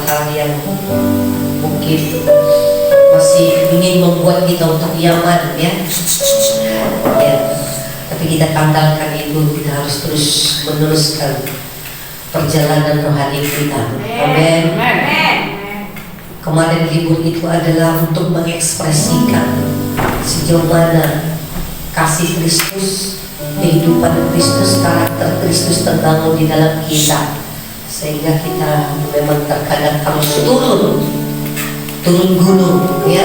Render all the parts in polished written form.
hal-hal yang mungkin masih ingin membuat kita untuk nyaman, ya. Tapi kita tanggalkan itu, kita harus terus meneruskan perjalanan rohani kita. Amin. Kemarin libur itu adalah untuk mengekspresikan sejauh mana kasih Kristus, kehidupan Kristus, karakter Kristus terbangun di dalam kita, sehingga kita memang terkadang harus turun gunung, ya.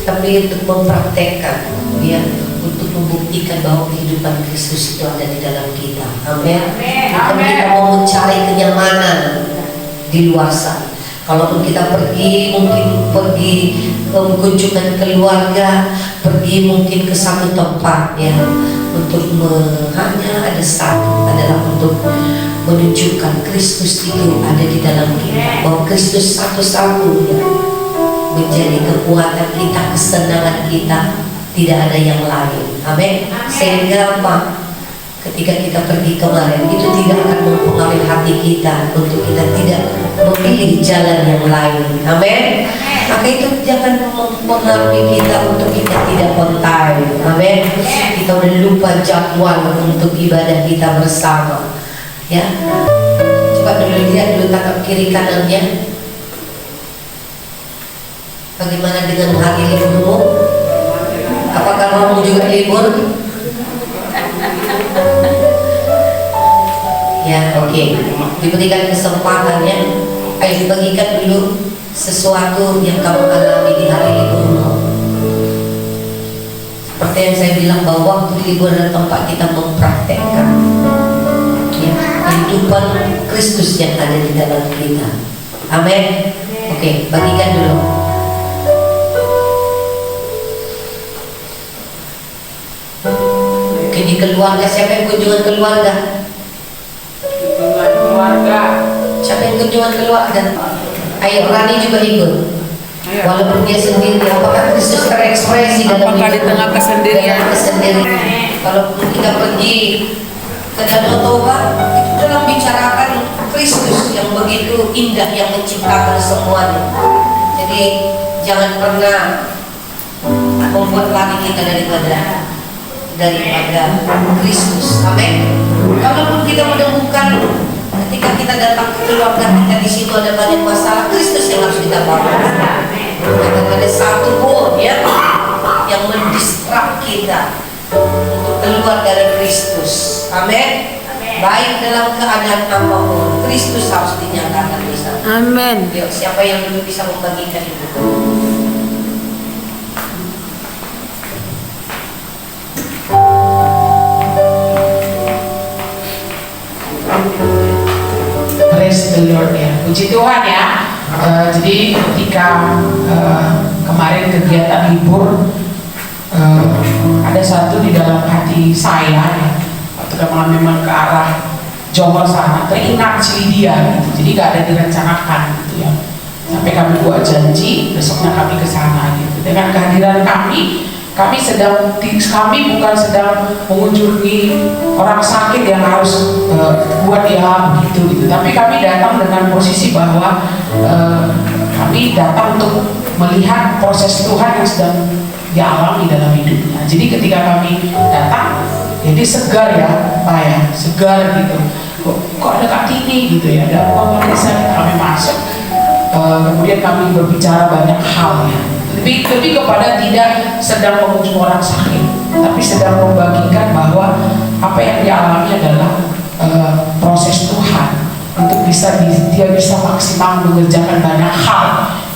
Tapi untuk mempraktekkan, ya, untuk membuktikan bahwa kehidupan Kristus itu ada di dalam kita. Amin. Bukan kita mau mencari kenyamanan di luar sana. Kalaupun kita pergi, mungkin pergi kunjungan keluarga, pergi mungkin ke satu tempat, ya, untuk hanya ada satu, adalah untuk menunjukkan Kristus itu ada di dalam kita, bahwa Kristus satu-satunya menjadi kekuatan kita, kesenangan kita, tidak ada yang lain. Amin. Sehingga apa? Ketika kita pergi kemarin, itu tidak akan mempengaruhi hati kita untuk kita tidak memilih jalan yang lain. Amin. Maka itu jangan mempengaruhi kita untuk kita tidak on time. Amin. Kita udah lupa jadwal untuk ibadah kita bersama, ya. Coba dulu lihat dulu tatap kiri kanannya. Bagaimana dengan hari liburmu? Apakah kamu juga libur? Ya, oke. Diberikan kesempatannya. Ayo dibagikan dulu sesuatu yang kamu alami di hari liburmu. Seperti yang saya bilang, bahwa waktu libur adalah tempat kita mempraktekkan, ya, kehidupan Kristus yang ada di dalam kita. Amin. Oke, bagikan dulu. Oke, di keluarga, siapa yang kunjungan keluarga? Siapa yang kunjungan keluarga? Ayo, Rani juga ikut. Walaupun dia sendiri, apakah Kristus terekspresi dalam apakah di tengah kesendirian? Kalaupun kita pergi ke Danau Toba, itu dalam bicarakan Kristus yang begitu indah, yang menciptakan semuanya. Jadi jangan pernah membuat lagi kita daripada Kristus. Amin. Kalaupun kita menemukan ketika kita datang ke keluarga kita, di situ ada banyak masalah, Kristus yang harus kita bangun. Ada satu pun, ya, yang mendistrak kita untuk keluar dari Kristus. Amin. Baik dalam keadaan apapun, Kristus harus dinyatakan di sana. Amin. Yuk, siapa yang dulu bisa membagikan itu? Praise the Lord, ya. Puji Tuhan, ya. Jadi ketika kemarin kegiatan libur, ada satu di dalam hati saya, ya, waktu kemarin memang ke arah Johor sana, teringat si Lydia, gitu. Jadi gak ada direncanakan, gitu, ya. Sampai kami buat janji besoknya kami ke sana, gitu. Dengan kehadiran kami bukan sedang mengunjungi orang sakit yang harus buat dia begitu, gitu. Tapi kami datang dengan posisi bahwa kami datang untuk melihat proses Tuhan yang sedang dialami dalam hidupnya. Jadi ketika kami datang, jadi segar, ya Pak, ya, segar gitu. Kok ada Kak Tini gitu, ya, ada Mama Lisa. Kami masuk, kemudian kami berbicara banyak hal, ya. Lebih kepada tidak sedang mengunjungi orang sakit, tapi sedang membagikan bahwa apa yang dialami adalah proses Tuhan untuk dia bisa maksimal mengerjakan banyak hal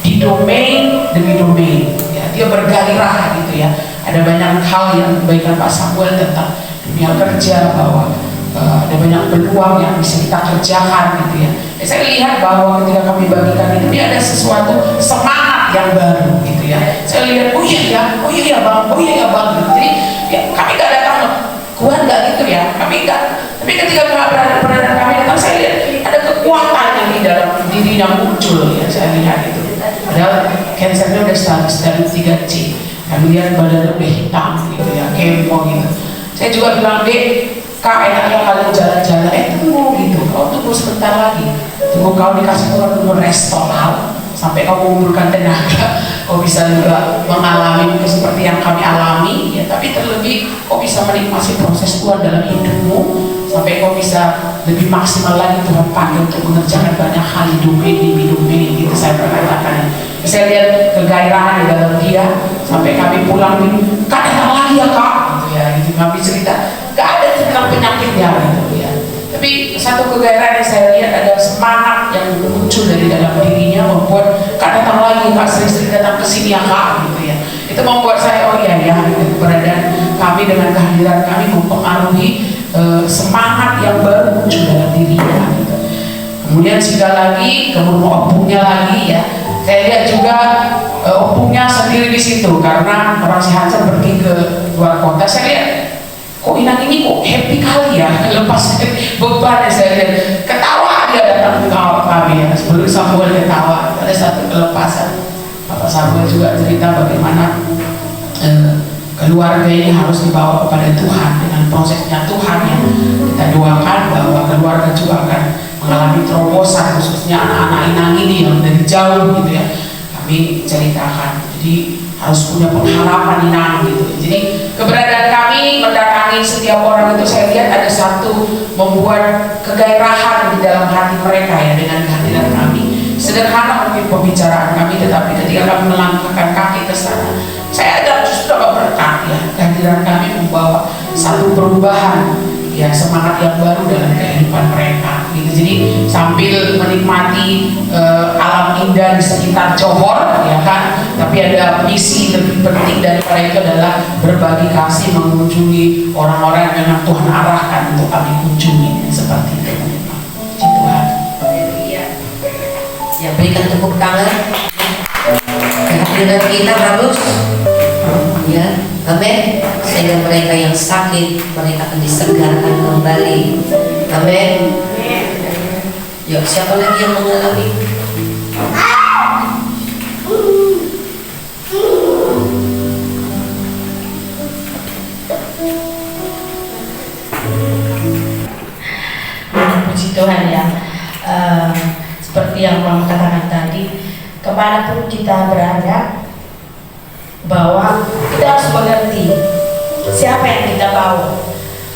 di domain demi domain, ya. Dia bergairah, gitu, ya. Ada banyak hal yang diberikan Pak Samuel tentang dunia kerja, bahwa ada banyak peluang yang bisa kita kerjakan, gitu, ya. Saya lihat bahwa ketika kami bagikan itu, dia ada sesuatu semangat yang baru, gitu, ya. Saya lihat, oh iya bang, jadi ya, kami gak datang kuat gak, gitu, ya, kami gak. Tapi ketika peranan kami datang, saya lihat ada kekuatan yang di dalam dirinya muncul, ya. Saya lihat itu, padahal cancernya udah status dari 3C. Kami lihat badan lebih hitam, gitu, ya, kemo, gitu. Saya juga bilang, Dek, Kak, enaknya kalian jalan-jalan, tunggu, gitu, tunggu sebentar lagi. Tunggu kau dikasih Tuhan untuk restoran sampai kau mengumpulkan tenaga, kau bisa juga mengalami mungkin seperti yang kami alami, ya. Tapi terlebih kau bisa menikmati proses Tuhan dalam hidupmu sampai kau bisa lebih maksimal lagi Tuhan panggil untuk mengerjakan banyak hal hidup ini gitu saya perkatakan. Saya lihat kegairahan di dalam dia sampai kami pulang ini, Kak datang lagi ya Kak, gitu ya, gitu kami cerita, gak ada tentang penyakitnya gitu ya. Tapi satu kegairahan yang saya lihat ada semangat yang muncul dari dalam dirinya membuat Kak datang lagi, Kak sering-sering datang ke sini ya Kak, gitu ya. Itu membuat saya oh iya ya, gitu. Keberadaan kami dengan kehadiran kami mempengaruhi semangat yang baru muncul dalam dirinya. Gitu. Kemudian juga lagi ke rumah opungnya lagi ya. Saya lihat juga opungnya sendiri di situ karena orang sehat pergi ke luar kota. Saya lihat kok Inang ini kok happy kali ya, lepas beban. Saya lihat ketawa dia datang ke kami ya, sebelum Samuel ketawa. Ada satu kelepasan. Bapak Samuel juga cerita bagaimana keluarga ini harus dibawa kepada Tuhan dengan prosesnya Tuhan yang kita doakan bahwa keluarga juga akan mengalami terobosan, khususnya anak-anak Inang ini yang dari jauh gitu ya. Kami ceritakan, jadi harus punya pengharapan Inang gitu. Jadi keberadaan kami mendatangi setiap orang itu saya lihat ada satu membuat kegairahan di dalam hati mereka ya dengan kehadiran kami. Sederhana mungkin pembicaraan kami, tetapi ketika kami melangkahkan kaki ke sana, saya ada justru berkat ya, kehadiran kami membawa satu perubahan ya, semangat yang baru dalam kehidupan mereka gitu. Jadi sambil menikmati alam indah di sekitar Johor ya kan, tapi ada misi lebih penting daripada itu adalah berbagi kasih, mengunjungi orang-orang yang memang Tuhan arahkan untuk kami kunjungi seperti itu. Puji Tuhan. Ya, berikan tepuk tangan. Kehadiran kita bagus. Ya, amin. Sehingga mereka yang sakit mereka akan disegarkan kembali. Amin. Yuk, siapa lagi yang mengalami? Puji Tuhan ya. Seperti yang Mama katakan tadi, kemanapun kita berada, bahwa kita harus mengerti siapa yang kita bawa.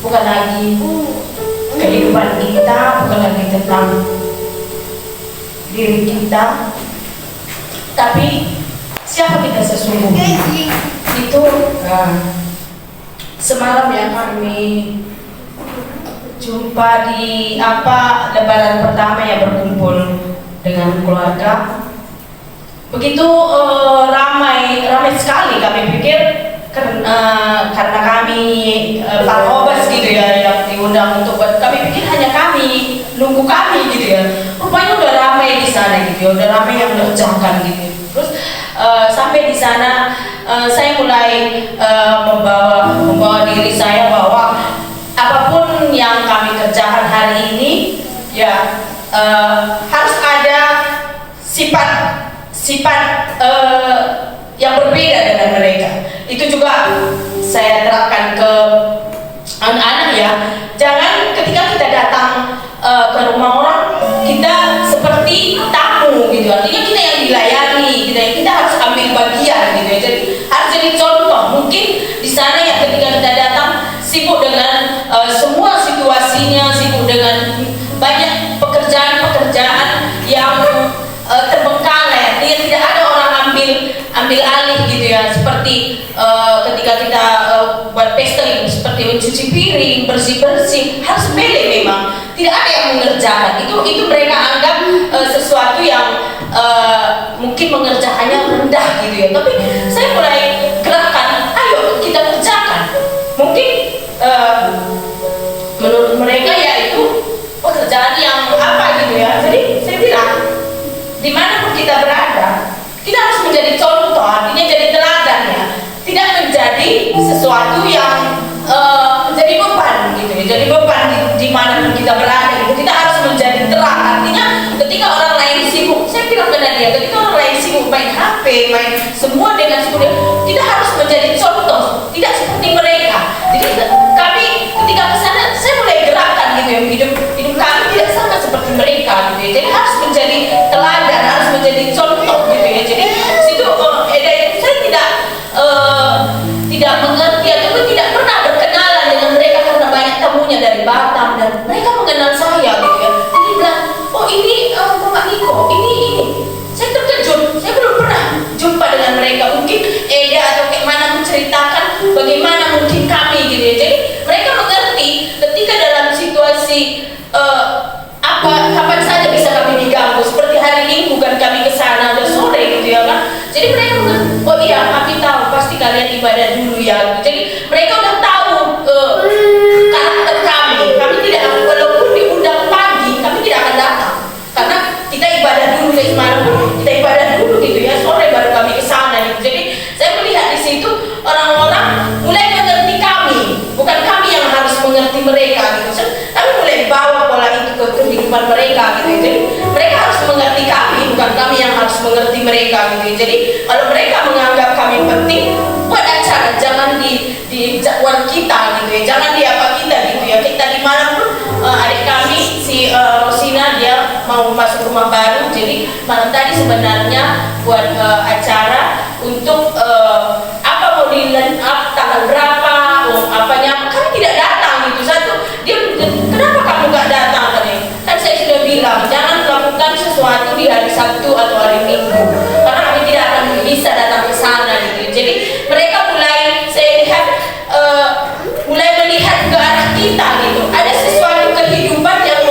Bukan lagi kehidupan kita, bukan lagi tentang diri kita, tapi siapa kita sesungguhnya. Itu semalam ya kami jumpa di lebaran pertama yang berkumpul dengan keluarga. Begitu ramai sekali. Kami pikir karena kami Pak gitu ya yang diundang untuk buat, kami pikir hanya kami, nunggu kami gitu ya. Rupanya udah ramai di sana gitu ya, udah ramai yang mengerjakan gitu. Terus sampai di sana saya mulai membawa diri saya bahwa apapun yang kami kerjakan hari ini ya harus ada sifat yang berbeda dengan mereka. Itu juga saya terapkan ke anak-anak ya. Jangan ketika kita datang ke rumah orang kita seperti tamu gitu. Artinya kita yang dilayani, kita harus ambil bagian gitu ya. Jadi harus jadi contoh. Mungkin di sana ya ketika kita datang sibuk dengan semua situasinya, sibuk dengan banyak pekerjaan yang terbengkalai, dia tidak ada orang ambil alih gitu ya. Seperti ketika kita buat pesta gitu, seperti mencuci piring, bersih harus milik memang. Tidak ada yang mengerjakan. Itu mereka anggap sesuatu yang mungkin mengerjakannya rendah gitu ya. Tapi saya mulai gerakkan, ayo kita kerjakan. Mungkin menurut mereka ya itu pekerjaan yang apa gitu ya. Jadi saya bilang, dimanapun kita berada, kita harus menjadi contoh, artinya jadi teladan ya. Tidak menjadi sesuatu yang menjadi beban gitu ya. Jadi beban dimanapun kita berada gitu. Kita harus menjadi terang. Artinya ketika orang lain sibuk, saya bilang kepada dia, ketika orang lain sibuk main HP, main semua dengan sibuk, kita harus menjadi contoh, tidak seperti mereka. Jadi kami ketika kesana, saya mulai gerakan gitu ya. Hidup kami tidak sama seperti mereka gitu ya. Jadi harus menjadi teladan, harus menjadi contoh gitu ya. Jadi situ saya tidak mengerti ataupun tidak pernah berkenalan dengan mereka karena banyak tamunya dari Batam dan mereka mengenal saya gitu ya. Jadi bilang, oh ini Mama Niko, ini. Saya terkejut, saya belum pernah jumpa dengan mereka. Mungkin Eda atau kayak mana menceritakan bagaimana mungkin kami gitu ya. Jadi mereka mengerti ketika dalam situasi kapan saja bisa kami diganggu. Seperti hari Minggu kan kami ke sana udah sore gitu ya kan. Jadi mereka mengerti, oh iya kami tahu pasti kalian ibadah dulu ya. Jadi mereka udah tahu karakter kami. Kami tidak, walaupun diundang pagi, kami tidak akan datang. Karena kita ibadah dulu kayak semalam pun kita ibadah dulu gitu ya, sore baru kami ke sana gitu. Jadi saya melihat di situ orang-orang mulai mengerti kami, bukan kami yang harus mengerti mereka gitu. Tapi mulai bawa pola itu ke kehidupan mereka gitu. Jadi mereka harus mengerti kami, bukan kami yang harus mengerti mereka gitu. Jadi kalau mereka menganggap kami penting, buat acara jangan di jadwal kita gitu ya, jangan di apa kita gitu ya. Kita di malam pun adik kami si Rosina dia mau masuk rumah baru, jadi malam tadi sebenarnya buat acara untuk apa mau di line up tanggal berapa, apanya kami tidak datang gitu. Satu dia, kenapa kamu nggak datang kan saya sudah bilang jangan melakukan sesuatu di hari Sabtu atau hari Minggu karena kami tidak akan bisa datang ke sana gitu. Jadi mereka saya lihat mulai melihat ke arah kita gitu. Ada sesuatu kehidupan yang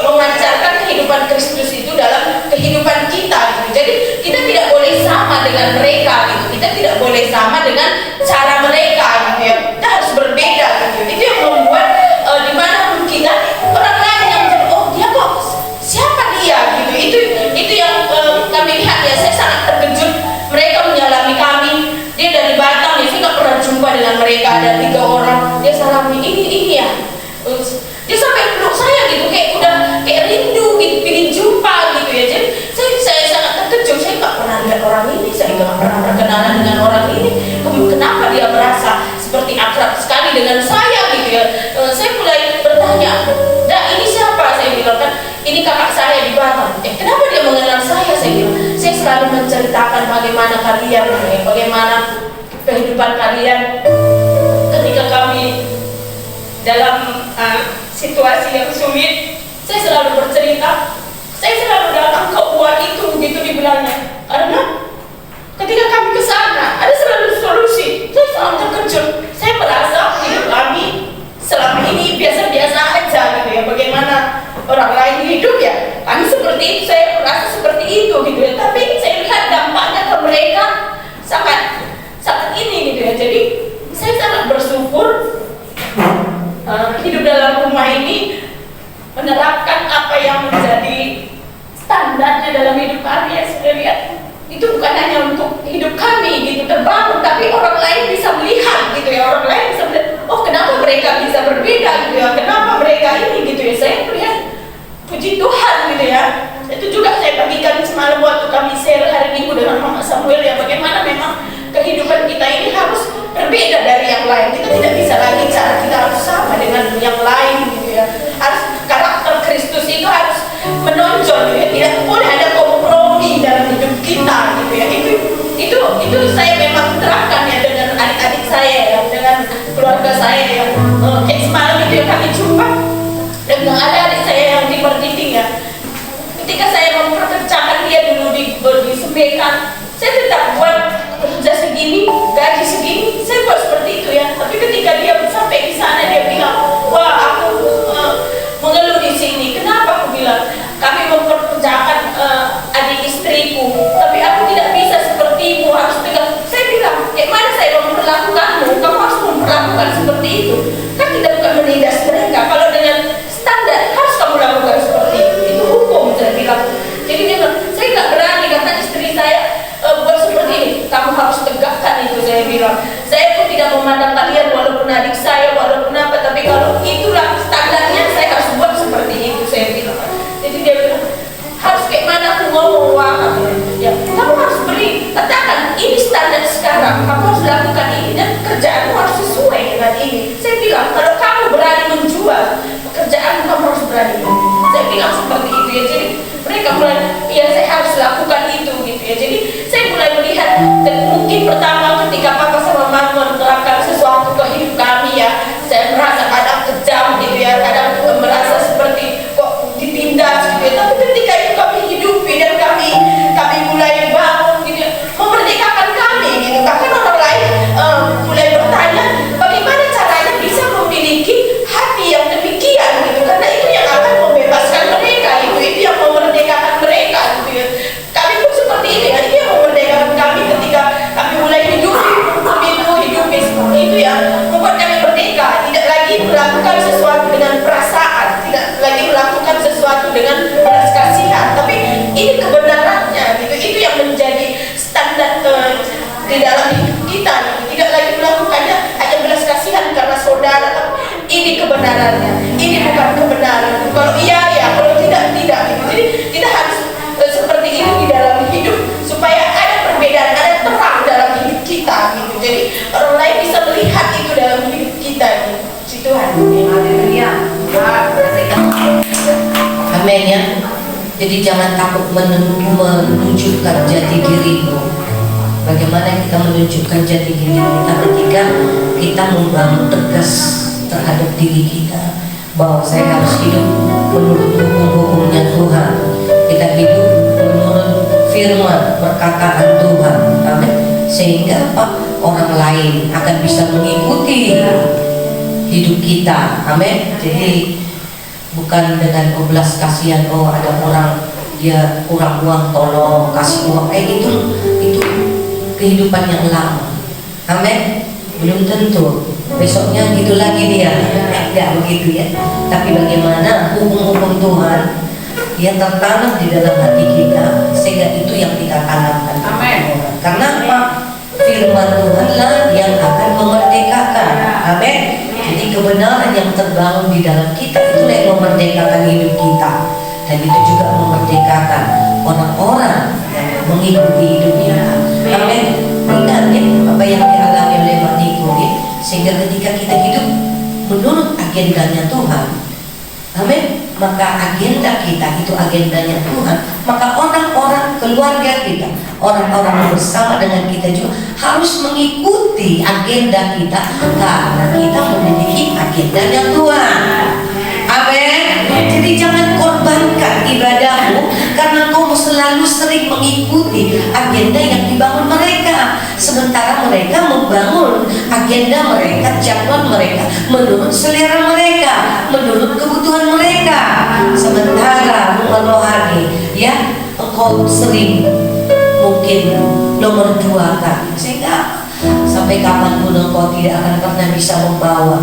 memancarkan kehidupan Kristus itu dalam kehidupan kita gitu. Jadi kita tidak boleh sama dengan mereka gitu. Kita tidak boleh sama dengan cara mereka gitu ya. Kita harus berbeda gitu. Itu yang membuat dimanapun kita orang lain yang oh dia kok siapa dia gitu. Itu yang kami lihat ya. Saya sangat terkejut. Mereka menyalami kami. Dia dari Batam ya, saya nggak pernah jumpa dengan mereka. Ada 3 orang. Dia salami ini ya. Dia sampai peluk saya gitu, kayak rindu gitu, ingin jumpa gitu ya. Jadi saya sangat terkejut. Saya nggak pernah lihat orang ini, saya nggak pernah berkenalan dengan orang ini. Kenapa dia merasa seperti akrab sekali dengan saya gitu ya? Saya mulai bertanya, "Dah, ini siapa?" Saya bilang kan, "Ini kakak saya di Batam." Kenapa dia mengenal saya? Saya bilang, saya selalu menceritakan bagaimana kalian, bagaimana kehidupan kalian ketika kami dalam situasi yang sulit. Saya selalu bercerita, saya selalu datang ke uang itu begitu dibilangnya, karena ketika kami ke sana ada selalu solusi. Saya selalu terkejut. Saya merasa hidup kami selama ini biasa-biasa aja gitu ya. Bagaimana orang lain hidup ya, kami seperti itu. Saya merasa seperti itu gitu ya. Tapi saya lihat dampaknya ke mereka sangat ini gitu ya. Jadi saya sangat bersyukur hidup dalam rumah ini menerapkan apa yang menjadi standarnya dalam hidup kami ya. Sudah lihat itu bukan hanya untuk hidup kami gitu terbangun, tapi orang lain bisa melihat gitu ya. Orang lain bisa melihat, oh kenapa mereka bisa berbeda gitu ya, kenapa mereka ini gitu ya. Saya melihat puji Tuhan gitu ya. Itu juga saya bagikan semalam waktu kami share hari Minggu dengan Mama Samuel ya, bagaimana memang kehidupan kita ini harus berbeda dari yang lain. Kita tidak bisa lagi cara kita harus sama dengan yang lain gitu ya. Harus karakter Kristus itu harus menonjol gitu ya. Tidak boleh ada kompromi dalam hidup kita gitu ya. Itu saya memang terapkan ya dengan adik-adik saya ya, dengan keluarga saya ya. Kayak semalam itu yang kami jumpa dengan ada adik saya yang di Pertiting ya. Ketika saya memperkerjakan dia dulu di Sembekan, saya tetap buat kerja segini, gaji segini, saya buat seperti itu ya. Tapi ketika dia sampai di sana dia bilang, wah aku mengeluh di sini. Kenapa? Aku bilang, kami memperkerjakan adik istriku, tapi aku tidak bisa sepertimu, harus pegang. Saya bilang, kayak mana saya memperlakukanmu? Kamu harus memperlakukan seperti itu. Kan tidak bukan menindas mereka. Kalau dengan standar harus kamu lakukan seperti itu. Itu hukum, saya bilang. Jadi dia bilang, saya nggak berani kata istri saya buat seperti ini. Kamu harus tegakkan itu, saya bilang. Saya pun tidak memandang kalian walaupun adik saya, walaupun apa, tapi kalau itulah standarnya saya harus buat seperti itu, saya bilang. Jadi dia bilang, harus kayak mana aku ngomong, wah ya, kamu harus beri, katakan ini standar sekarang, kamu harus lakukan ini dan pekerjaanmu harus sesuai dengan ini. Saya bilang, kalau kamu berani menjual pekerjaan, kamu harus berani. Saya bilang seperti itu. ya. Jadi mereka mulai, ya saya harus lakukan itu gitu ya. Jadi saya mulai melihat, dan mungkin pertama ketika papa sama mama menerapkan sesuatu ke hidup kami ya, saya merasa kadang kejam gitu ya, kadang merasa seperti kok ditindas gitu ya. Tapi ketika itu kami hidupi dan kami mulai bangun gitu ya, memerdekakan kami gitu. Bahkan orang lain mulai bertanya bagaimana caranya bisa memiliki hati yang demikian gitu, karena itu yang akan membebaskan mereka, itu yang memerdekakan mereka gitu ya. Kami pun seperti ini ya, ini yang memerdekakan kami ketika kami mulai hidupi seperti itu ya, membuat kami merdeka, tidak lagi melakukan sesuatu dengan perasaan, tidak lagi melakukan sesuatu dengan belas kasihan, tapi ini kebenarannya gitu. Itu yang menjadi standar di dalam hidup kita gitu. Tidak lagi melakukannya hanya belas kasihan karena saudara, tapi ini kebenarannya, ini bukan kebenaran. Kalau iya ya, kalau tidak tidak gitu. Jadi kita harus seperti itu di dalam hidup supaya ada perbedaan, ada terang dalam hidup kita gitu. Jadi orang lain bisa melihat itu dalam hidup kita gitu. Si Tuhan. Amin ya. Jadi jangan takut menunjukkan jati dirimu. Bagaimana kita menunjukkan jati diri kita ketika kita membangun tegas terhadap diri kita bahwa saya harus hidup menurut hukum-hukumnya Tuhan. Kita hidup menurut firman perkataan Tuhan. Amin. Sehingga apa? Orang lain akan bisa mengikuti hidup kita. Amin. Jadi bukan dengan belas kasihan, oh ada orang dia kurang uang tolong kasih uang, itu kehidupan yang lama. Amin. Belum tentu besoknya gitu lagi dia, enggak begitu ya. Tapi bagaimana hukum-hukum Tuhan yang tertanam di dalam hati kita, sehingga itu yang kita tanamkan. Amin. Karena apa? Firman Tuhanlah yang akan memerdekakan. Amin. Jadi kebenaran yang terbangun di dalam kita itu yang memerdekakan hidup kita, dan itu juga memerdekakan orang-orang yang mengikuti hidup kita. Amin. Ingat ya apa yang dialami oleh Mbak Niko ya? Sehingga ketika kita hidup menurut agendanya Tuhan, amin, maka agenda kita itu agendanya Tuhan, maka orang-orang keluarga kita, orang-orang bersama dengan kita juga harus mengikuti agenda kita, karena kita memiliki agendanya Tuhan. Amin. Jadi jangan korbankan ibadahmu karena kamu selalu sering mengikuti agenda yang dibangun mereka, sementara mereka membangun agenda mereka, jadwal mereka menurut selera mereka, menurut kebutuhan mereka. Sementara hubungan rohani ya, engkau sering mungkin nomor dua kan, sehingga sampai kapanpun engkau tidak akan pernah bisa membawa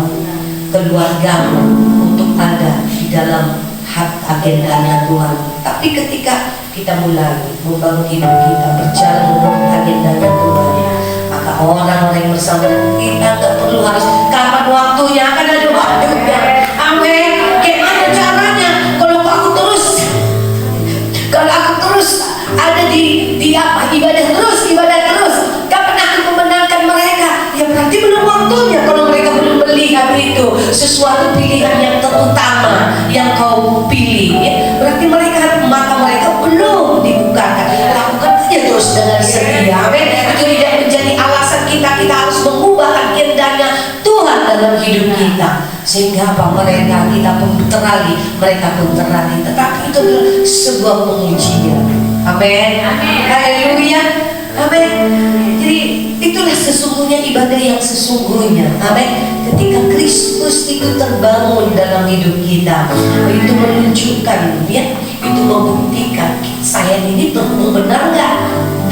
keluargamu untuk ada di dalam hak agendanya Tuhan. Tapi ketika kita mulai membangun hidup kita berjalan menurut agendanya Tuhan, maka orang-orang yang bersama kita nggak perlu harus kapan waktunya, akan ada waktunya. Amin. Gimana caranya? Kalau aku terus ada di apa, ibadah terus, kapan aku memenangkan mereka? Ya berarti belum waktunya. Kalau mereka belum melihat itu sesuatu pilihan yang terutama yang kau pilih, ya, berarti mata mereka belum dibukakan. Lakukan aja terus dengan setia. Amin. Itu tidak menjadi alasan kita harus mengubah agendanya Tuhan dalam hidup kita, sehingga apa, kita pun terali, mereka pun terali. Tetapi itu adalah sebuah pengujian. Amin. Haleluya. Amin. Jadi itulah sesungguhnya ibadah yang sesungguhnya. Amin. Ketika Kristus itu terbangun dalam hidup kita, itu menunjukkan ya, itu membuktikan saya ini benar nggak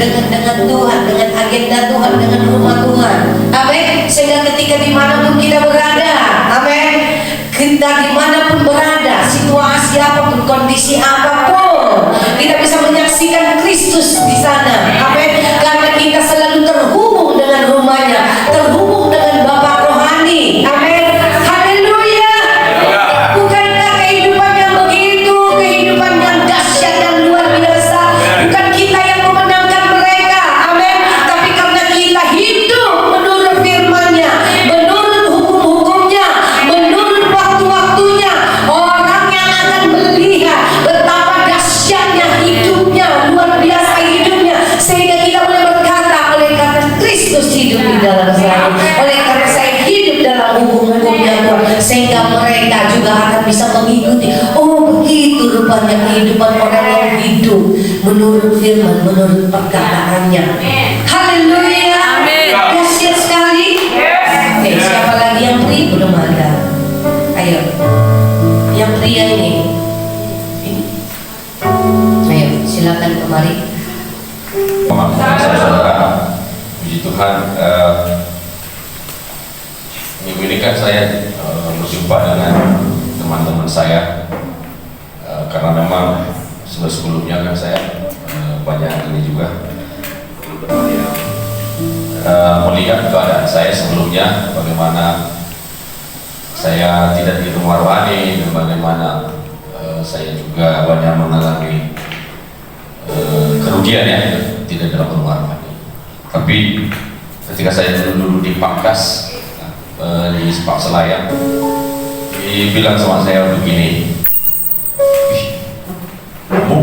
dengan Tuhan, dengan agenda Tuhan, dengan rumah Tuhan. Amin. Sehingga ketika dimanapun kita berada, amin, kita dimanapun berada, situasi apapun, kondisi apapun, kita bisa menyaksikan Kristus di sana. Amin. Karena kita selalu terhubung dengan rumahnya, terhubung dengan Bapa rohani. Amin. Haleluya. Bukankah kehidupan yang begitu, kehidupan yang dahsyat dan luar biasa, bukan kita yang memenangkan mereka. Amin. Tapi karena kita hidup menurut firman-Nya, menurut hukum-hukumnya, menurut waktu-waktunya, orang yang akan melihat betapa bisa mengikuti. Oh begitu rupanya kehidupan orang yang hidup menurut firman, menurut perkataannya. Haleluya. Dahsyat sekali. Oke, siapa lagi yang pria? Belum ada. Ayo, yang pria ini. Ayo, silakan kemari. Saudara, puji Tuhan, minggu ini kan saya berjumpa dengan teman-teman saya karena memang sebelumnya kan saya banyak ini juga melihat keadaan saya sebelumnya, bagaimana saya tidak di rumah rohani dan bagaimana saya juga banyak mengalami kerugian ya, tidak dalam rumah rohani. Tapi ketika saya dulu di Pangkas di Sepak Selayang, dibilang sama saya begini, kamu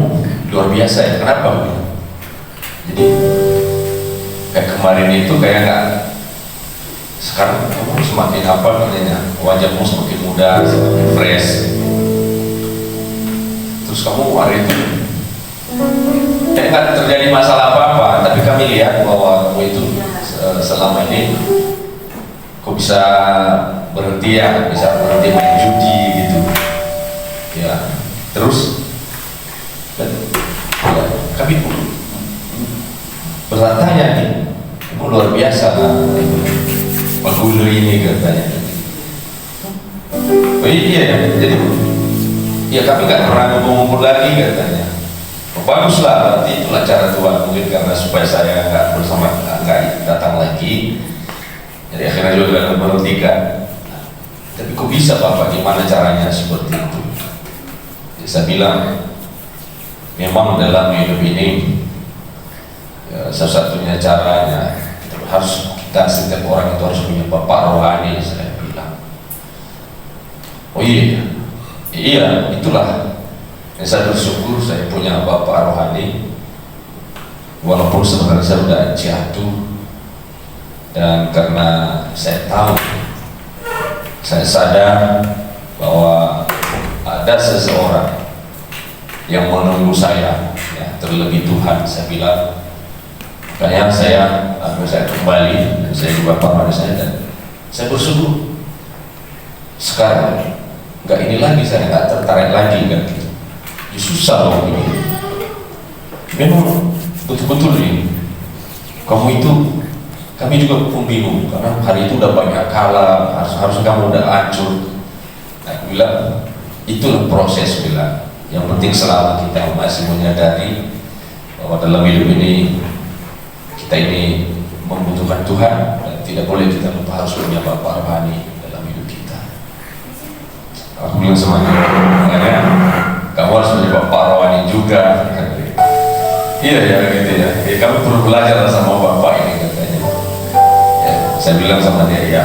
luar biasa ya, kenapa? Jadi kayak kemarin itu kayak nggak, sekarang kamu semakin apa katanya, wajahmu semakin muda, semakin fresh. Terus kamu hari itu kayak nggak terjadi masalah apa-apa, tapi kami lihat bahwa kamu itu selama ini kok bisa berhenti ya, bisa berhenti main judi gitu ya. Terus dan ya, kami bertanya nih, kamu luar biasa penghulu ini katanya. Oh iya, jadi ya kami nggak pernah ngumpul lagi katanya. Oh, baguslah, berarti itulah cara Tuhan, mungkin karena supaya saya nggak bersama, nggak datang lagi. Jadi akhirnya juga berhentikan. Tapi kok bisa Bapak, gimana caranya seperti itu? Jadi saya bilang, memang dalam hidup ini ya, salah satunya caranya harus kita, setiap orang itu harus punya bapak rohani. Saya bilang, oh iya, itulah yang saya bersyukur saya punya bapak rohani, walaupun sebenarnya saya sudah jatuh. Dan karena saya tahu, saya sadar bahwa ada seseorang yang menunggu saya ya, terlebih Tuhan. Saya bilang, makanya saya kembali dan saya juga paham saya, dan saya bersyukur sekarang nggak ini lagi, saya nggak tertarik lagi kan gitu. Ya, susah loh ini, memang betul-betul ini kamu itu, kami juga pun bingung karena hari itu udah banyak kalah, harus kamu udah hancur. Nah, aku bilang itulah proses, bilang yang penting selama kita masih menyadari bahwa dalam hidup ini kita ini membutuhkan Tuhan, dan tidak boleh kita lupa harus punya bapak rohani dalam hidup kita. Aku bilang sama dia, makanya kamu harus punya bapak rohani juga. Iya ya gitu ya. Kamu perlu belajar sama bapak ini katanya. Ya, saya bilang sama dia, ya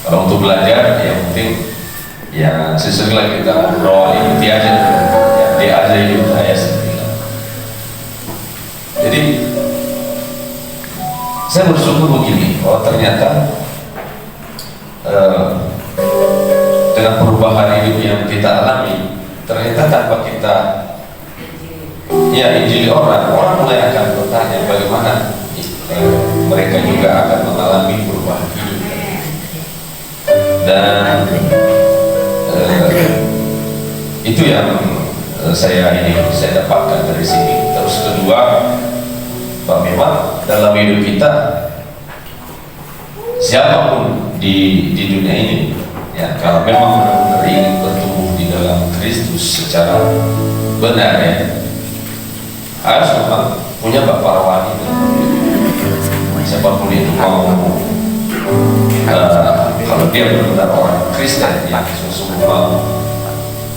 kalau untuk belajar yang penting ya sesuai lah kita ngobrol, ikuti aja ya, dia aja hidup saya bilang. Jadi saya bersyukur begini, bahwa ternyata dengan perubahan hidup yang kita alami, ternyata tanpa kita ya injili orang mulai akan bertanya bagaimana mereka juga akan mengalami perubahan hidup. Dan itu yang saya dapatkan dari sini. Terus kedua, bahwa memang dalam hidup kita siapapun di dunia ini ya, kalau memang benar-benar ingin bertumbuh di dalam Kristus secara benar ya, harus memang punya bapak rohani. Siapapun itu mau kalau dia benar-benar orang Kristen yang sungguh mau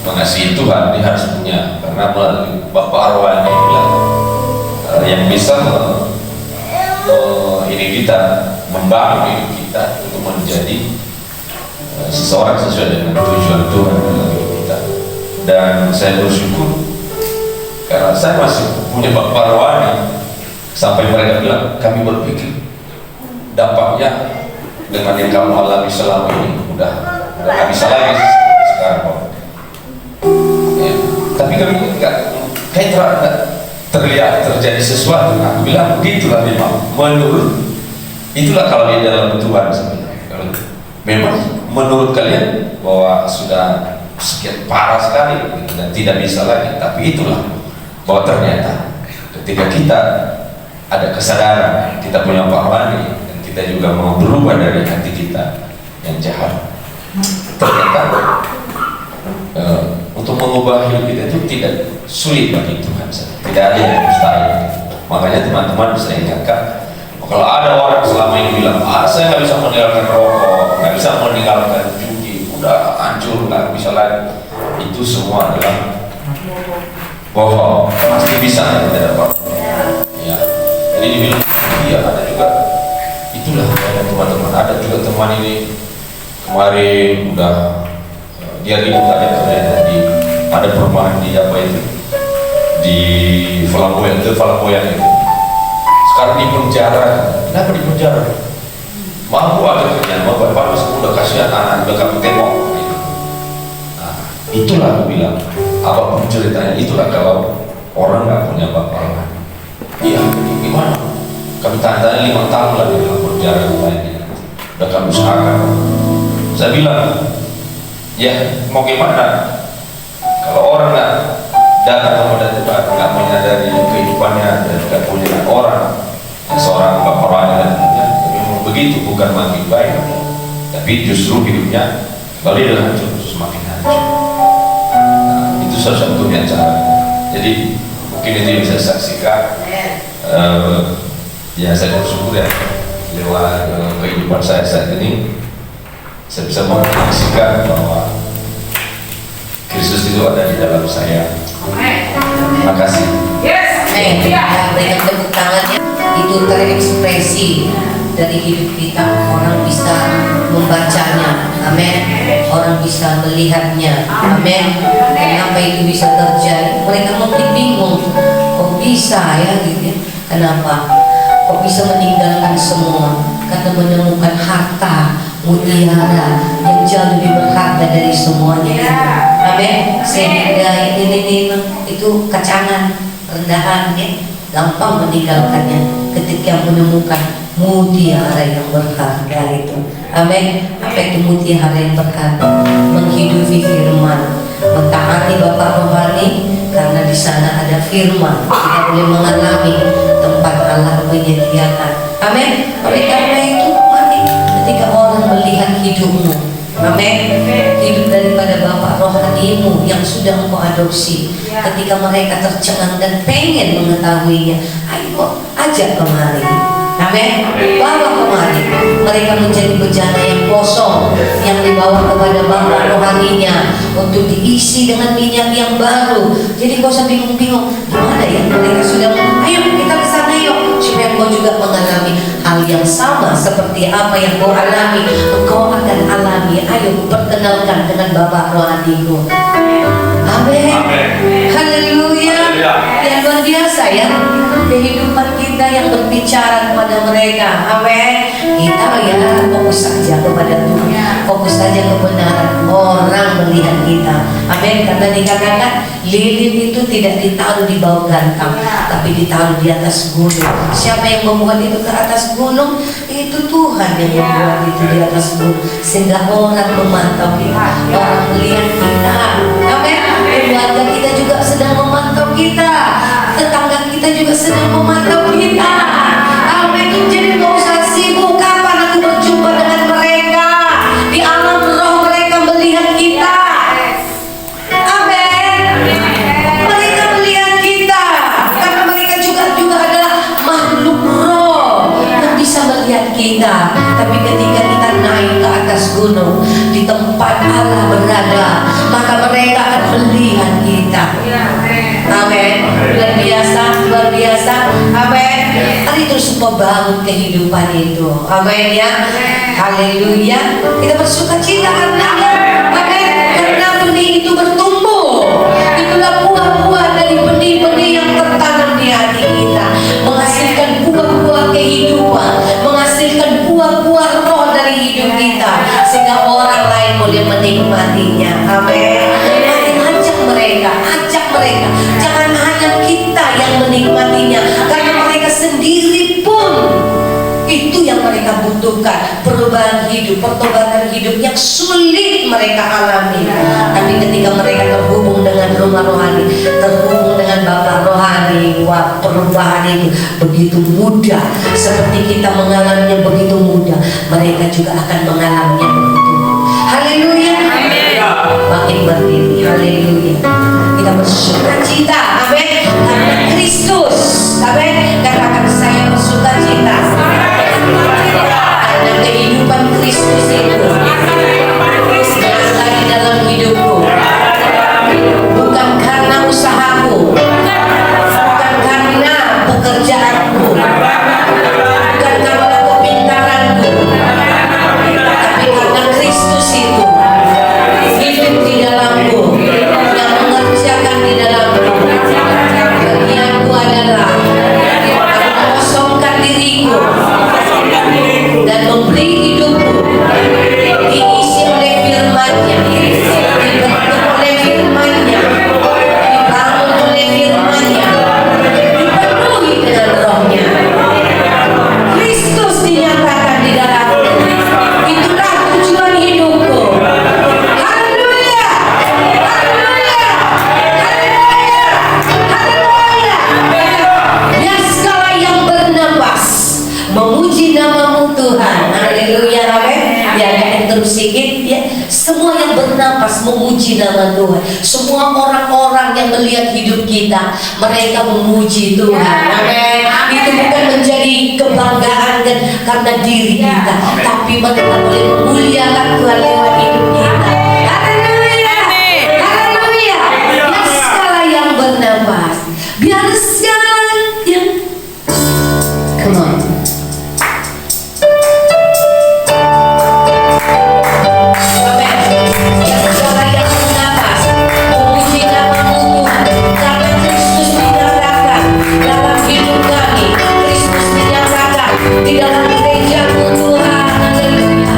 mengasihi Tuhan, dia harus punya, karena melalui bapak rohani yang bisa ini kita membangun hidup kita untuk menjadi seseorang sesuai dengan tujuan Tuhan dalam hidup kita. Dan saya bersyukur karena saya masih punya bapak rohani, sampai mereka bilang, kami berpikir dampaknya dengan yang kamu alami selama ini udah nggak bisa lagi sekarang. tapi kami kayak terlihat terjadi sesuatu. Aku bilang begitulah memang menurut, itulah kalau di dalam Tuhan sebenarnya. Kalau memang menurut kalian bahwa sudah sekian parah sekali dan tidak bisa lagi, tapi itulah bahwa ternyata ketika kita ada kesadaran kita punya Pak Rohani dan kita juga mau berubah dari hati kita yang jahat, ternyata untuk mengubah hidup kita itu tidak sulit bagi Tuhan, tidak ada yang mustahil. Makanya teman-teman bisa ingatkan, kalau ada orang selama ini bilang, saya nggak bisa meninggalkan rokok, nggak bisa meninggalkan judi, udah hancur, nggak bisa lagi, itu semua adalah bohong. Pasti bisa, tidak apa-apa. Ya, jadi dibilang, iya ada juga. Itulah teman-teman, ada juga teman ini kemarin udah dia ribut ada di ada perumahan di apa itu di Flamboyan itu. Sekarang di penjara. Kenapa di penjara? Mampu ada kerjaan, bapak udah kasihan anak, udah kami tengok. Nah, itulah aku bilang, apapun ceritanya, itulah kalau orang nggak punya bapak lah. Iya, gimana? Kami tanya 5 tahun lah di dalam penjara lainnya. Udah kami usahakan. Saya bilang, ya mau gimana? Kalau orang nggak datang kepada Tuhan, nggak menyadari kehidupannya dan tidak punya orang yang seorang bapak rohani dan memang begitu, bukan makin baik, tapi justru hidupnya kembali dengan hancur, semakin hancur. Nah, itu salah satunya cara. Jadi mungkin itu yang bisa saksikan. Ya saya bersyukur ya lewat kehidupan saya saat ini saya bisa menyaksikan bahwa Kristus itu ada di dalam saya. Terima kasih. Berikan tepuk tangannya. Itu terekspresi dari hidup kita. Orang bisa membacanya. Amin. Orang bisa melihatnya. Amin. Kenapa itu bisa terjadi? Mereka mungkin bingung. Kok bisa ya gitu? Kenapa? Kok bisa meninggalkan semua? Karena menemukan harta mutiara yang jauh lebih berharga dari semuanya. Amin. Sehingga ini itu kacangan, rendahan ya, gampang meninggalkannya ketika menemukan mutiara yang berharga itu. Amin. Apa itu mutiara yang berharga? Menghidupi firman, mentaati Bapak rohani, karena di sana ada firman. Kita boleh mengalami tempat Allah menyediakan. Amin. Oleh karena itu, mari ketika orang melihat hidupmu, amin, hidup daripada Bapak rohanimu yang sudah engkau adopsi, ketika mereka tercengang dan pengen mengetahuinya, ayo ajak kemari. Amin. Bawa kemari. Mereka menjadi bejana yang kosong yang dibawa kepada Bapak rohaninya untuk diisi dengan minyak yang baru. Jadi kau usah bingung-bingung, gimana ya mereka sudah, ayo kita ke sana yuk, supaya kau juga mengalami hal yang sama seperti apa yang kau alami. Engkau akan alami. Ayo perkenalkan dengan Bapak rohaniku. Amin. Haleluya. Yang luar biasa ya kehidupan kita yang berbicara kepada mereka. Amin. Kita ya fokus saja kepada Tuhan, fokus saja kebenaran. Orang melihat kita. Amin. Karena dikatakan lilin itu tidak ditaruh di bawah gantang, tapi ditaruh di atas gunung. Siapa yang membuat itu ke atas gunung? Itu Tuhan yang membuat itu di atas gunung, sehingga orang memantau kita, orang melihat kita. Amin. Keluarga kita juga sedang memantau kita, tetangga kita juga sedang memantau kita. Amin. Jadi nggak usah sibuk, kapan aku berjumpa dengan mereka. Di alam roh mereka melihat kita. Amin. Mereka melihat kita karena mereka juga adalah makhluk roh yang bisa melihat kita. Tapi ketika kita naik ke atas gunung, di tempat Allah berada, maka mereka akan melihat kita. Amin. Luar biasa, luar biasa. Amin. Hari terus membangun kehidupan itu. Amin ya. Haleluya. Kita bersuka cita karenanya. Amin. Karena benih itu bertumbuh. Itulah buah-buah dari benih-benih yang tertanam di hati kita, menghasilkan buah-buah kehidupan, menghasilkan buah-buah roh dari hidup kita, sehingga orang lain boleh menikmatinya. Amin. Mari ajak mereka mereka. Jangan hanya kita yang menikmatinya, karena mereka sendiri pun itu yang mereka butuhkan, perubahan hidup, pertobatan hidup yang sulit mereka alami. Tapi ketika mereka terhubung dengan rumah rohani, terhubung dengan Bapak rohani, wah, perubahan itu begitu mudah. Seperti kita mengalaminya begitu mudah, mereka juga akan mengalaminya begitu mudah. Haleluya. Makin berdiri, haleluya. Kita bersuka cita, amin, karena Kristus, amin. Katakan, saya bersuka cita karena kehidupan Kristus itu nyata di dalam hidupku, bukan karena usahaku, bukan karena pekerjaanku, bukan karena kepintaranku, tapi karena Kristus itu hidup di dalamku, yang mengerjakan di dalamku. Bagianku adalah mengosongkan diriku dan memberi hidupku diisi oleh firman-Nya, dibentuk oleh firman-Nya, dibangun oleh firman-Nya, dipenuhi dengan Roh-Nya. Kristus dinyatakan di dalamku. Itulah tujuan hidupku. Haleluya, haleluya, haleluya, haleluya. Ya, segala yang bernapas memuji namamu Tuhan. Haleluya, amin. Ya, yang terus sedikit ya. Semua yang bernapas memuji nama Tuhan. Semua orang-orang yang melihat hidup kita, mereka memuji Tuhan. Amin. Itu bukan menjadi kebanggaan dan karena diri kita, tapi mereka boleh memuliakan Tuhan lewat hidup kita. Haleluya, haleluya. Ya, segala yang bernapas, biar segala yang, come on. Di dalam gerejamu Tuhan, haleluya.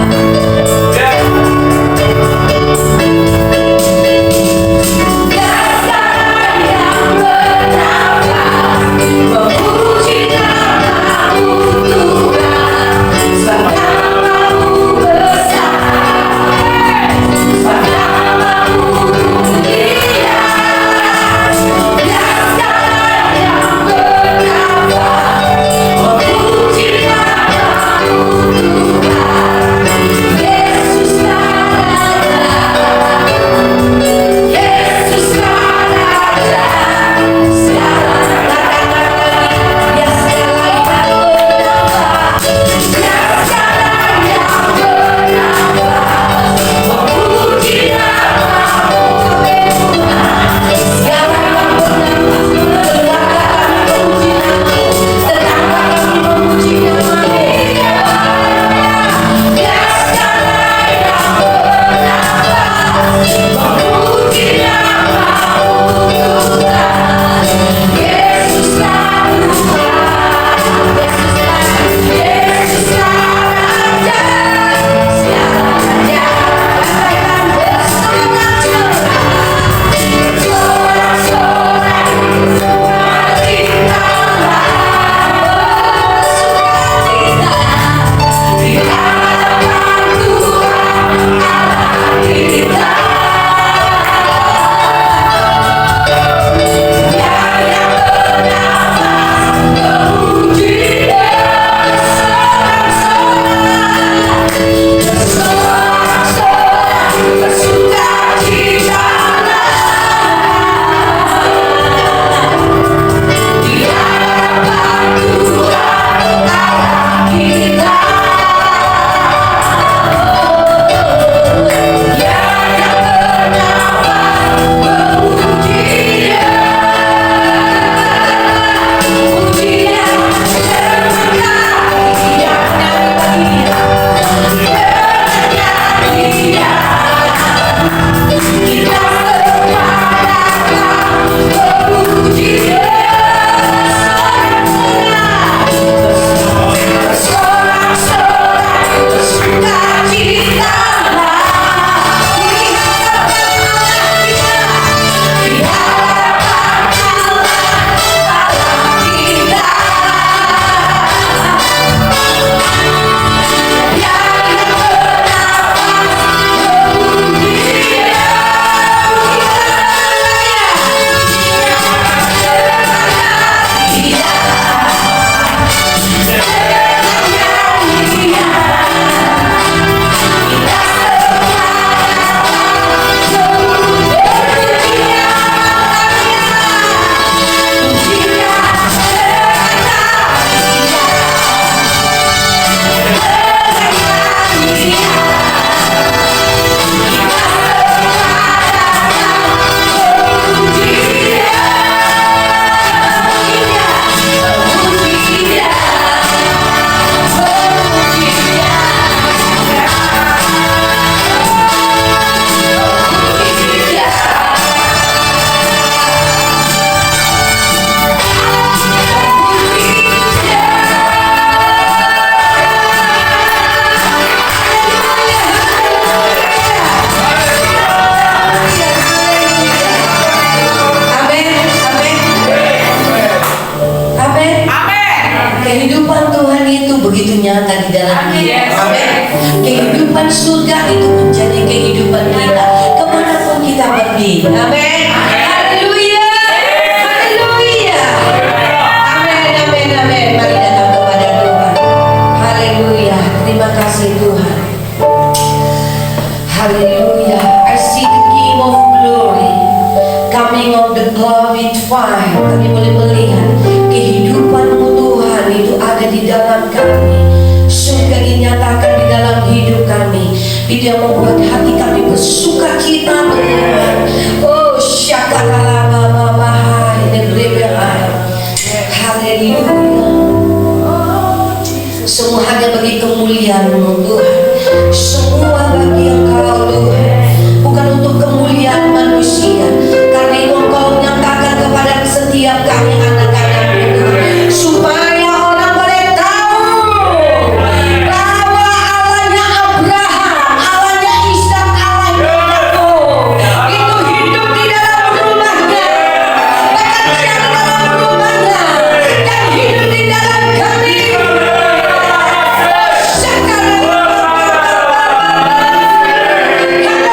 Kehidupan Tuhan itu begitu nyata di dalam kita. Amin. Kehidupan surga itu menjadi kehidupan kita kemanapun kita pergi. Amin. Haleluya. Haleluya. Amin, amin, amin. Mari datang kepada Tuhan. Haleluya. Terima kasih Tuhan. Haleluya. I see the King of Glory coming on the cloud fire. Kami boleh melihat kehidupan-Mu Tuhan itu ada di dalam kami. Surga dinyatakan di dalam hidup kami. Itu yang membuat hati kami bersuka cita Tuhan. Oh, syakalala haleluya. Semua hanya bagi kemuliaan-Mu Tuhan. Semua bagi Engkau Tuhan. Bukan untuk kemuliaan manusia. Karena itu Engkau nyatakan kepada setiap kami anak-anak-Mu Tuhan, supaya orang boleh tahu bahwa Allahnya Abraham, Allahnya Ishak, Allahnya Yakub itu hidup di dalam rumahnya, bekerja di dalam rumahnya, dan hidup di dalam kami. Kami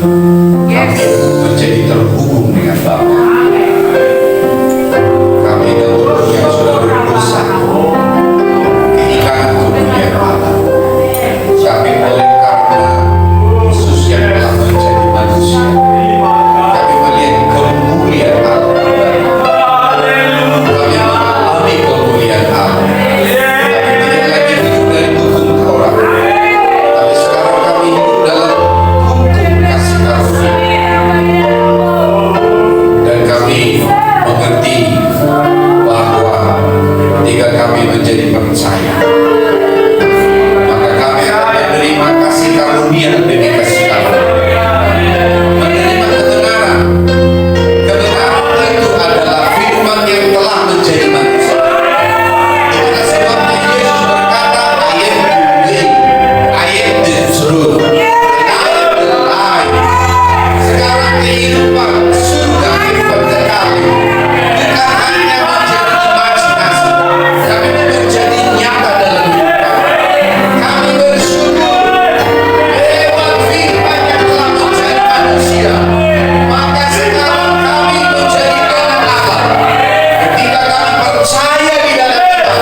Kami menjadi terhubung dengan Bapa. Kami yang sudah berdosa kehilangan kemuliaan Allah. Tapi oleh karena Yesus yang telah menjadi manusia, kami melihat kemuliaan Allah. Kami mengalami kemuliaan Allah. Kami tidak lagi hidup dari hukum Taurat, tapi sekarang kami hidup dalam hukum kasih karunia. Dan kami mengerti bahwa ketika kami menjadi percaya, maka kami akan menerima kasih karunia demi kasih karunia, menerima kebenaran. Kebenaran itu adalah firman yang telah menjadi manusia. Itulah sebabnya Yesus berkata, I am the way, I am the truth, and I am the life. Sekarang kehidupan surga, kehidupan kekal, bukan hanya menjadi imajinasi, tapi menjadi nyata dalam hidup kami. Kami bersyukur lewat firman yang telah menjadi manusia, maka sekarang kami menjadi anak Allah. Ketika kami percaya di dalam Dia,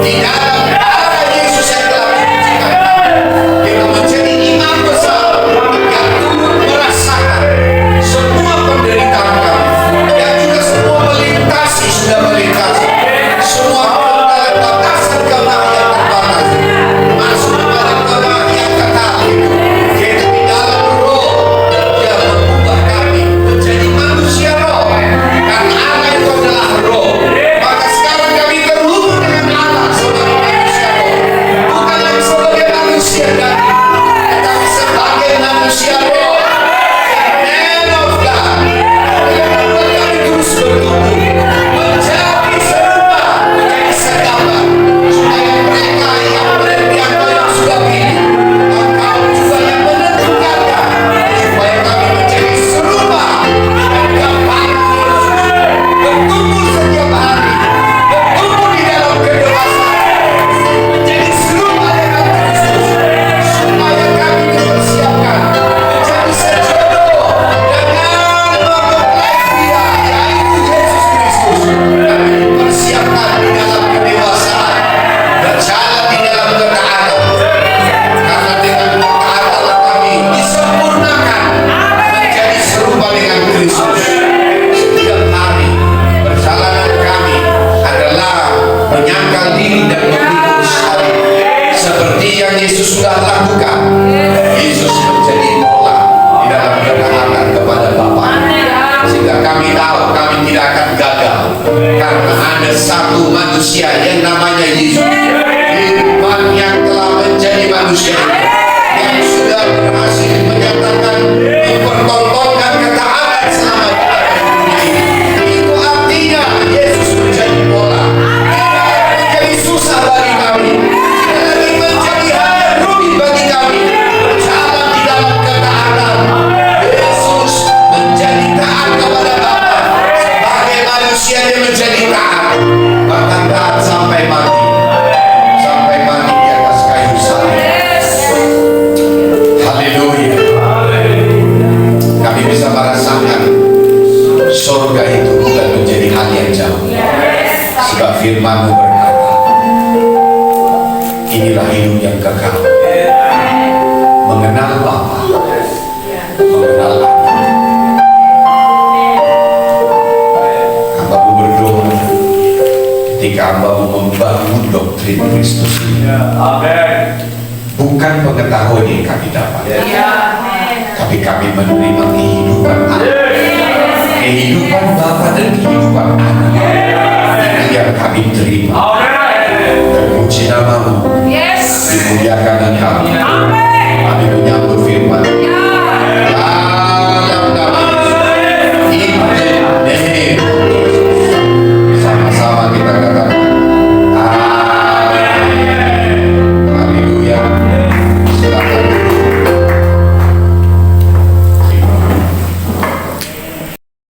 di dalam darah Yesus yang telah menyucikan kami, kita menjadi imam besar yang turut merasakan semua penderitaan kami, yang juga semua melintasi, sudah melintasi semua dalam batasan kemah yang terbatas, masuk dalam kemah yang kekal itu, yaitu di dalam roh. Dia mengubah kami menjadi manusia roh, karena Allah itu adalah roh. Maka sekarang kami terhubung dengan Allah sebagai manusia roh, bukan lagi sebagai manusia daging, tetapi sebagai manusia roh. Man of God, yang membuat kami terus bertumbuh menjadi serupa, menjadi segambar, supaya mereka yang Engkau yang sudah pilih, Engkau juga yang menentukannya, supaya kami menjadi serupa dan gambar Yesus, bertumbuh setiap hari, bertumbuh di dalam kedewasaan, menjadi serupa dengan Kristus, supaya kami dipersiapkan menjadi sejodoh dengan mempelai Dia, yaitu Yesus Kristus. Kami dipersiapkan di dalam kedewasaan, berjalan di dalam ketaatan, karena dengan ketaatan kami disempurnakan menjadi serupa dengan Kristus. Setiap hari perjalanan kami adalah menyangkal diri dan memikul salib, seperti yang Yesus sudah lakukan. Yesus menjadi pola di dalam ketaatan kepada Bapa, sehingga kami tahu kami tidak akan gagal, karena ada satu manusia yang namanya Yesus, firman yang telah menjadi manusia, yang sudah berhasil menyatakan, mempertontonkan ketaatan selama di dunia ini. Itu artinya Yesus menjadi pola, tidak menjadi susah bagi kami, tidak lagi menjadi hal yang rumit bagi kami. Berjalan di dalam ketaatan, Yesus menjadi taat kepada Bapa. Sebagai manusia dia menjadi taat, bahkan taat sampai mati di atas kayu salib. Haleluya. Kami bisa merasakan surga itu bukan menjadi hal yang jauh, sebab firman-Mu berkata, inilah hidup yang kekal, mengenal Bapa, mengenal Anak. Hamba-Mu berdoa ketika Hamba-Mu membangun doktrin Kristus ini, bukan pengetahuan yang kami dapat, tapi kami menerima kehidupan Allah, kehidupan Bapa dan kehidupan Anak. Itu yang kami terima. Terpuji nama-Mu, dimuliakan Engkau. Kami menyambut firman